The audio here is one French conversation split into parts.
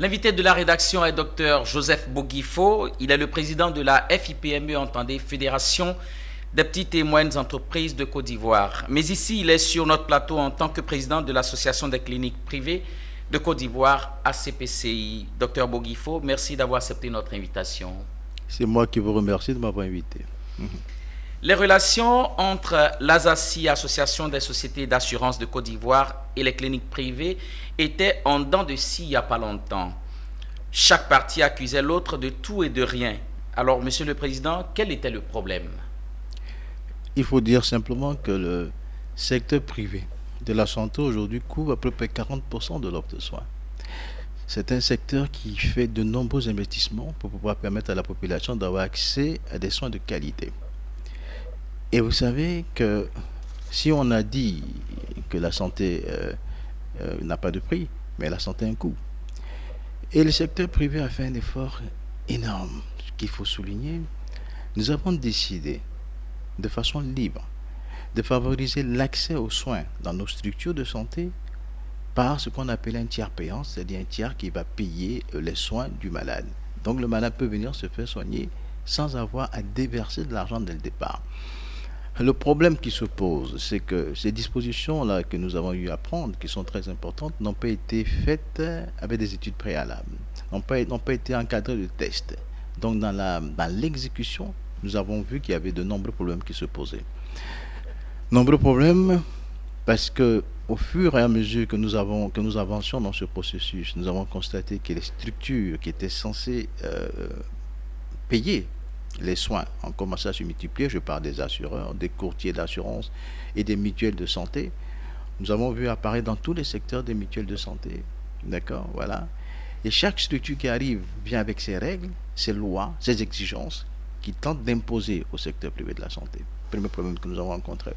L'invité de la rédaction est Dr Joseph Boguifo. Il est le président de la FIPME, entendez, Fédération des petites et moyennes entreprises de Côte d'Ivoire. Mais ici, il est sur notre plateau en tant que président de l'Association des cliniques privées de Côte d'Ivoire, ACPCI. Dr Boguifo, merci d'avoir accepté notre invitation. C'est moi qui vous remercie de m'avoir invité. Les relations entre l'ASACI, Association des sociétés d'assurance de Côte d'Ivoire, et les cliniques privées étaient en dents de scie il n'y a pas longtemps. Chaque partie accusait l'autre de tout et de rien. Alors, Monsieur le Président, quel était le problème? Il faut dire simplement que le secteur privé de la santé aujourd'hui couvre à peu près 40% de l'offre de soins. C'est un secteur qui fait de nombreux investissements pour pouvoir permettre à la population d'avoir accès à des soins de qualité. Et vous savez que si on a dit que la santé n'a pas de prix, mais la santé a un coût. Et le secteur privé a fait un effort énorme, ce qu'il faut souligner. Nous avons décidé, de façon libre, de favoriser l'accès aux soins dans nos structures de santé par ce qu'on appelle un tiers payant, c'est-à-dire un tiers qui va payer les soins du malade. Donc le malade peut venir se faire soigner sans avoir à déverser de l'argent dès le départ. Le problème qui se pose, c'est que ces dispositions-là que nous avons eu à prendre, qui sont très importantes, n'ont pas été faites avec des études préalables, n'ont pas été encadrées de tests. Donc dans l'exécution, nous avons vu qu'il y avait de nombreux problèmes qui se posaient. Nombreux problèmes parce que au fur et à mesure que nous avancions dans ce processus, nous avons constaté que les structures qui étaient censées payer les soins ont commencé à se multiplier. Je parle des assureurs, des courtiers d'assurance et des mutuelles de santé. Nous avons vu apparaître dans tous les secteurs des mutuelles de santé. D'accord, voilà. Et chaque structure qui arrive vient avec ses règles, ses lois, ses exigences qui tentent d'imposer au secteur privé de la santé. Premier problème que nous avons rencontré.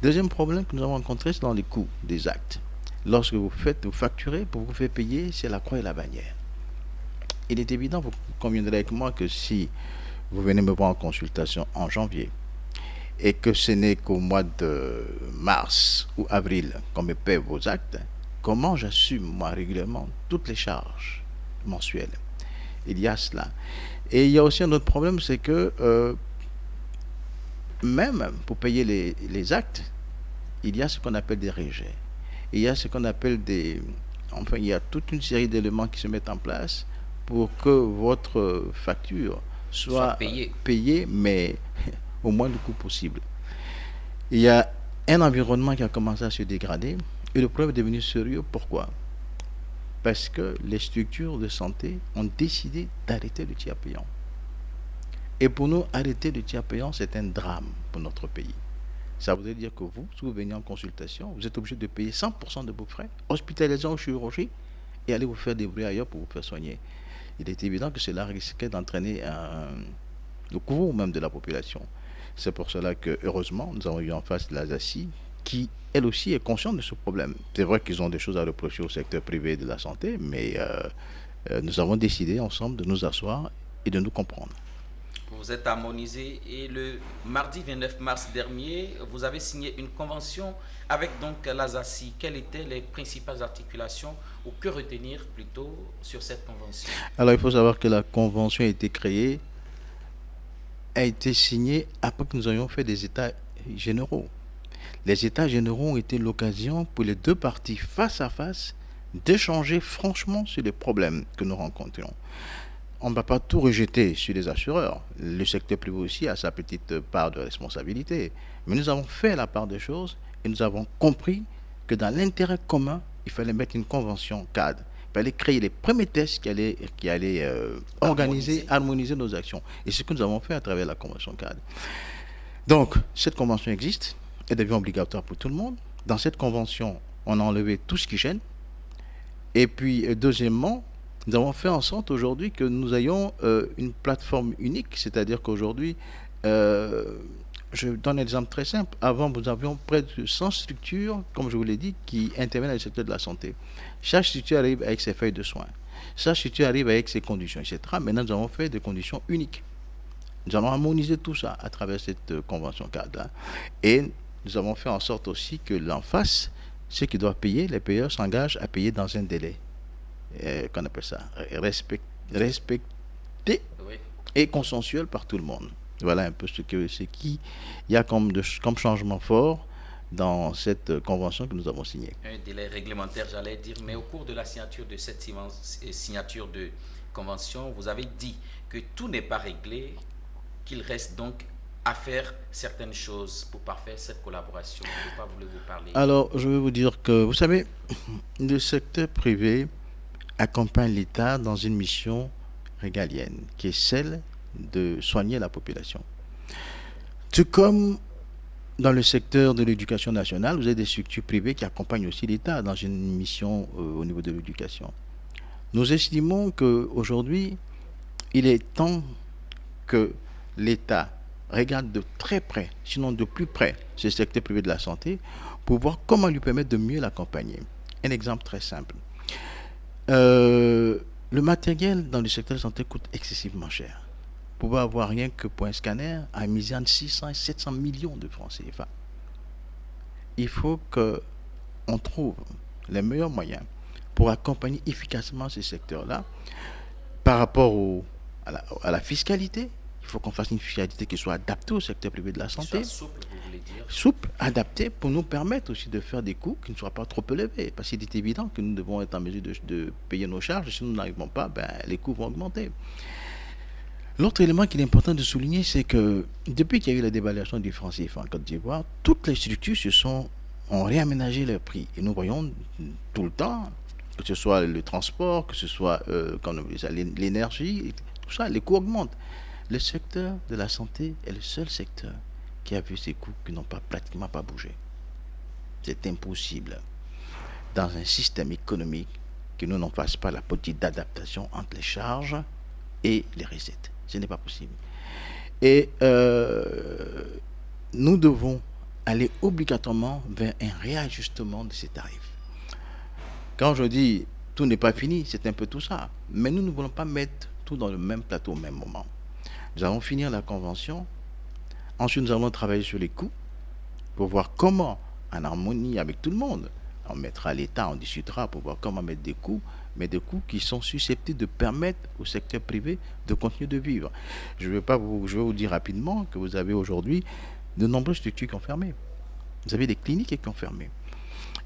Deuxième problème que nous avons rencontré, c'est dans les coûts des actes. Lorsque vous facturez, pour vous faire payer, c'est la croix et la bannière. Il est évident, vous conviendrez avec moi, que si vous venez me voir en consultation en janvier et que ce n'est qu'au mois de mars ou avril qu'on me paie vos actes, comment j'assume moi régulièrement toutes les charges mensuelles? Il y a cela. Et il y a aussi un autre problème, c'est que même pour payer les actes, il y a ce qu'on appelle des rejets. Il y a ce qu'on appelle enfin, il y a toute une série d'éléments qui se mettent en place pour que votre facture soit payé, mais au moins le coût possible. Il y a un environnement qui a commencé à se dégrader et le problème est devenu sérieux. Pourquoi? Parce que les structures de santé ont décidé d'arrêter le tiers payant. Et pour nous, arrêter le tiers payant, c'est un drame pour notre pays. Ça voudrait dire que vous, si vous venez en consultation, vous êtes obligé de payer 100% de vos frais, hospitalisation ou chirurgie, et aller vous faire débrouiller ailleurs pour vous faire soigner. Il est évident que cela risquait d'entraîner le coût même de la population. C'est pour cela que, heureusement, nous avons eu en face l'ASACI, qui, elle aussi, est consciente de ce problème. C'est vrai qu'ils ont des choses à reprocher au secteur privé de la santé, mais nous avons décidé ensemble de nous asseoir et de nous comprendre. Vous êtes harmonisé et le mardi 29 mars dernier, vous avez signé une convention avec donc l'ASACI. Quelles étaient les principales articulations ou que retenir plutôt sur cette convention? Alors il faut savoir que la convention a été créée, a été signée après que nous avions fait des états généraux. Les états généraux ont été l'occasion pour les deux parties face à face d'échanger franchement sur les problèmes que nous rencontrions. On ne va pas tout rejeter sur les assureurs. Le secteur privé aussi a sa petite part de responsabilité. Mais nous avons fait la part des choses et nous avons compris que dans l'intérêt commun, il fallait mettre une convention cadre. Il fallait créer les premiers tests qui allaient harmoniser nos actions. Et c'est ce que nous avons fait à travers la convention cadre. Donc, cette convention existe, elle devient obligatoire pour tout le monde. Dans cette convention, on a enlevé tout ce qui gêne. Et puis, deuxièmement, nous avons fait en sorte aujourd'hui que nous ayons une plateforme unique, c'est-à-dire qu'aujourd'hui, je donne un exemple très simple. Avant, nous avions près de 100 structures, comme je vous l'ai dit, qui interviennent dans le secteur de la santé. Chaque structure arrive avec ses feuilles de soins. Chaque structure arrive avec ses conditions, etc. Maintenant, nous avons fait des conditions uniques. Nous allons harmoniser tout ça à travers cette convention cadre. Et nous avons fait en sorte aussi que l'en face, ceux qui doivent payer, les payeurs s'engagent à payer dans un délai qu'on appelle ça, respecté Oui. et consensuel par tout le monde. Voilà un peu ce qu'il y a comme changement fort dans cette convention que nous avons signée. Un délai réglementaire, j'allais dire, mais au cours de la signature de cette signature de convention, vous avez dit que tout n'est pas réglé, qu'il reste donc à faire certaines choses pour parfaire cette collaboration. De quoi voulez-vous parler? Alors, je vais vous dire que, vous savez, le secteur privé accompagne l'État dans une mission régalienne, qui est celle de soigner la population. Tout comme dans le secteur de l'éducation nationale, vous avez des structures privées qui accompagnent aussi l'État dans une mission au niveau de l'éducation. Nous estimons qu'aujourd'hui, il est temps que l'État regarde de très près, sinon de plus près, ce secteur privé de la santé pour voir comment lui permettre de mieux l'accompagner. Un exemple très simple. Le matériel dans le secteur de la santé coûte excessivement cher. Pour pouvoir avoir rien que pour un scanner, à miser entre 600 et 700 millions de francs CFA. Il faut qu'on trouve les meilleurs moyens pour accompagner efficacement ce secteur-là par rapport à la fiscalité. Il faut qu'on fasse une fiscalité qui soit adaptée au secteur privé de la santé. Souple, vous voulez dire? Souple, adaptée pour nous permettre aussi de faire des coûts qui ne soient pas trop élevés. Parce qu'il est évident que nous devons être en mesure de payer nos charges. Si nous n'arrivons pas, les coûts vont augmenter. L'autre élément qu'il est important de souligner, c'est que depuis qu'il y a eu la dévaluation du franc CFA en Côte d'Ivoire, toutes les structures ont réaménagé leurs prix. Et nous voyons tout le temps, que ce soit le transport, que ce soit l'énergie, tout ça, les coûts augmentent. Le secteur de la santé est le seul secteur qui a vu ses coûts qui n'ont pratiquement pas bougé. C'est impossible dans un système économique que nous n'en fasse pas la politique d'adaptation entre les charges et les recettes. Ce n'est pas possible. Et nous devons aller obligatoirement vers un réajustement de ces tarifs. Quand je dis tout n'est pas fini, c'est un peu tout ça. Mais nous ne voulons pas mettre tout dans le même plateau au même moment. Nous allons finir la convention. Ensuite, nous allons travailler sur les coûts pour voir comment, en harmonie avec tout le monde, on mettra l'État, on discutera pour voir comment mettre des coûts, mais des coûts qui sont susceptibles de permettre au secteur privé de continuer de vivre. Je vais vous dire rapidement que vous avez aujourd'hui de nombreuses structures qui ont fermé. Vous avez des cliniques qui ont fermé.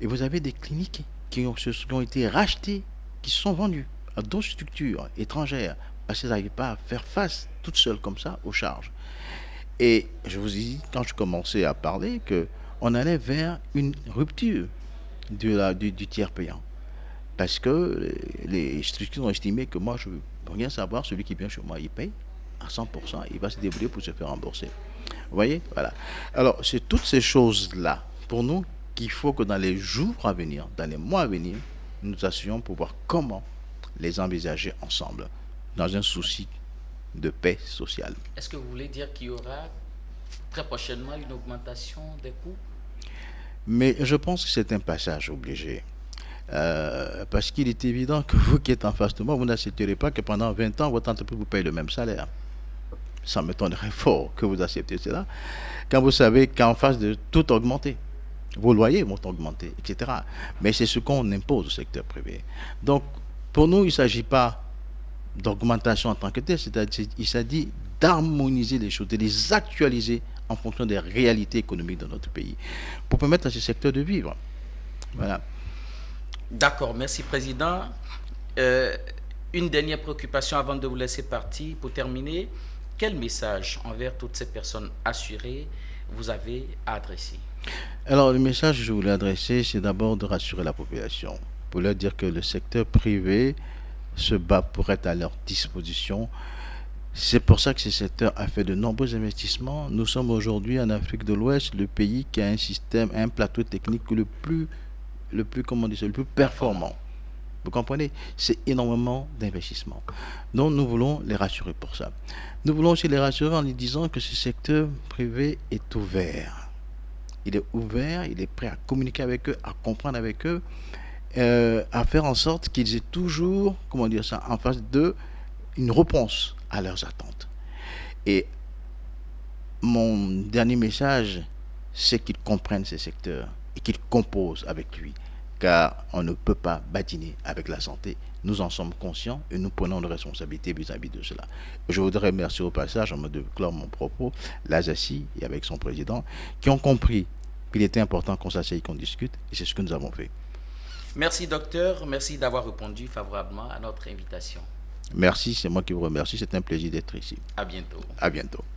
Et vous avez des cliniques qui ont été rachetées, qui se sont vendues à d'autres structures étrangères, parce qu'elles n'arrivent pas à faire face toutes seules comme ça aux charges. Et je vous ai dit, quand je commençais à parler, qu'on allait vers une rupture du tiers payant. Parce que les structures ont estimé que moi, je ne veux rien savoir, celui qui vient chez moi, il paye à 100%, il va se débrouiller pour se faire rembourser. Vous voyez? Voilà. Alors, c'est toutes ces choses-là, pour nous, qu'il faut que dans les jours à venir, dans les mois à venir, nous assurions pour voir comment les envisager ensemble, dans un souci de paix sociale. Est-ce que vous voulez dire qu'il y aura très prochainement une augmentation des coûts? Mais je pense que c'est un passage obligé. Parce qu'il est évident que vous qui êtes en face de moi, vous n'accepterez pas que pendant 20 ans, votre entreprise vous paye le même salaire. Ça m'étonnerait fort que vous acceptiez cela, quand vous savez qu'en face de tout augmenter, vos loyers vont augmenter, etc. Mais c'est ce qu'on impose au secteur privé. Donc, pour nous, il ne s'agit pas d'augmentation en tant que telle, c'est-à-dire il s'agit d'harmoniser les choses, de les actualiser en fonction des réalités économiques de notre pays, pour permettre à ce secteur de vivre. Voilà. D'accord, merci Président. Une dernière préoccupation avant de vous laisser partir. Pour terminer, quel message envers toutes ces personnes assurées vous avez à adresser? Alors, le message que je voulais adresser, c'est d'abord de rassurer la population, pour leur dire que le secteur privé se bat pour être à leur disposition. C'est pour ça que ce secteur a fait de nombreux investissements. Nous sommes aujourd'hui en Afrique de l'Ouest le pays qui a un plateau technique le plus performant. Vous comprenez? C'est énormément d'investissements. Donc nous voulons les rassurer pour ça. Nous voulons aussi les rassurer en lui disant que ce secteur privé est ouvert. Il est ouvert, il est prêt à communiquer avec eux, à comprendre avec eux, à faire en sorte qu'ils aient toujours, en face d'eux, une réponse à leurs attentes. Et mon dernier message, c'est qu'ils comprennent ces secteurs et qu'ils composent avec lui car on ne peut pas badiner avec la santé. Nous en sommes conscients et nous prenons nos responsabilités vis-à-vis de cela. Je voudrais remercier au passage, en me déclare mon propos, l'ASACI et avec son président, qui ont compris qu'il était important qu'on s'asseye, qu'on discute, et c'est ce que nous avons fait. Merci docteur, merci d'avoir répondu favorablement à notre invitation. Merci, c'est moi qui vous remercie, c'est un plaisir d'être ici. À bientôt. À bientôt.